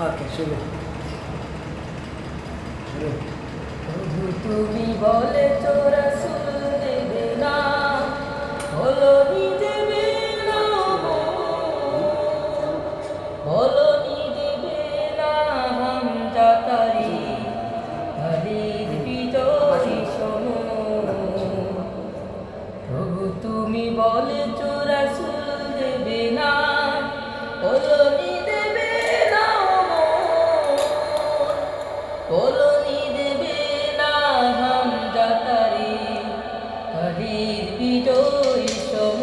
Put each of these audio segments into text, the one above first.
ওকে, শুরু শুরু। প্রভু তুমি বলেছ রাসূল দেবে না, বলনি দেবে না, বলনি দেবে না হামজা তারি খালিদ বিজয়ী সম। প্রভু তুমি বলেছ রাসূল দেবে না, বলনি দেবে না, বলনি দেবে না হামজা তারি খালিদ বিজয়ী সম।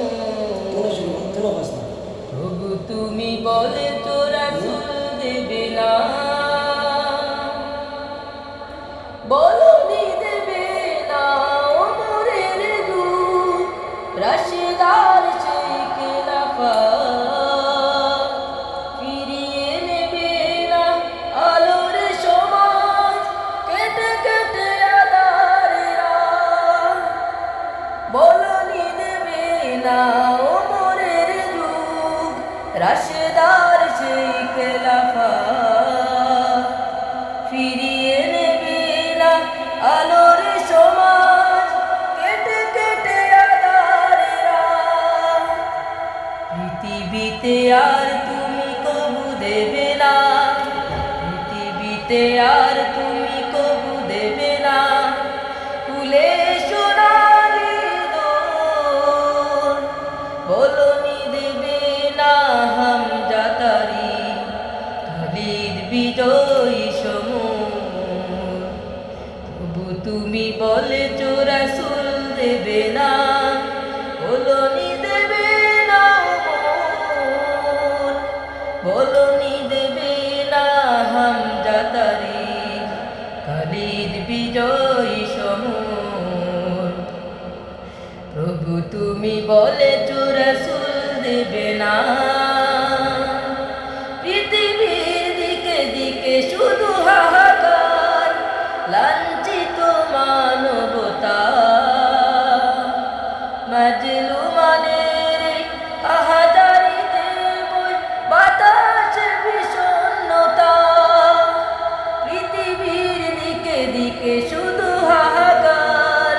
প্রভু তুমি বলেছ রাসূল দেবে না, বলনি দেবে না ওমরের দূত রাশেদার সেই খেলাফত, ফিরিয়ে নেবে না আলোর সমাজ, কেটে কেটে আঁধারের রাত। বলনি দেবে না ওমরের যুগ রাশেদার সেই খেলাফত, ফিরিয়ে নেবে না আলোর সমাজ, কেটে কেটে আঁধারের রাত। পৃথিবীতে আর তুমি কবু দেবে না, পৃথিবীতে আর তুমি কবু দেবে না তুলে সোনালি দোল। বলনি দেবে না হামজা তারি খালিদ বিজয়ী সম। তবু তুমি বলেছ রাসূল দেবে না, বলনি দেবে না, বলনি দেবে না হামজা তারি খালিদ বিজয়ী সম। প্রভু তুমি বলেছ রাসূল দেবে না, পৃথিবীর দিকে দিকে শুধু হাহাকার, লাঞ্ছিত মানবতা, মাজলুমানের আহাজারিতে বই বাতাসে বিষণ্ণতা। পৃথিবীর দিকে দিকে শুধু হাহাকার,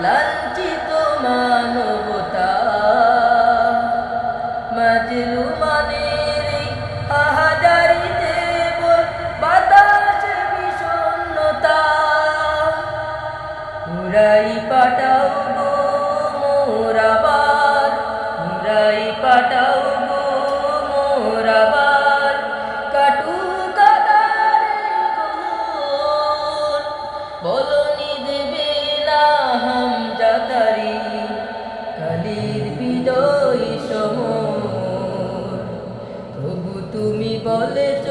লাঞ্ছিত মানবতা, মাজলুমানের আহাজারিতে বই বাতাসে বিষণ্ণতা। উড়াই পাঠাও গো মোর আবার, উড়াই পাঠাও গো মোর আবার, কাটুক আঁধারের ঘোর। বলনি দেবে না হামজা তারি খালিদ বিজয়ী সম। প্রভু তুমি বলেছ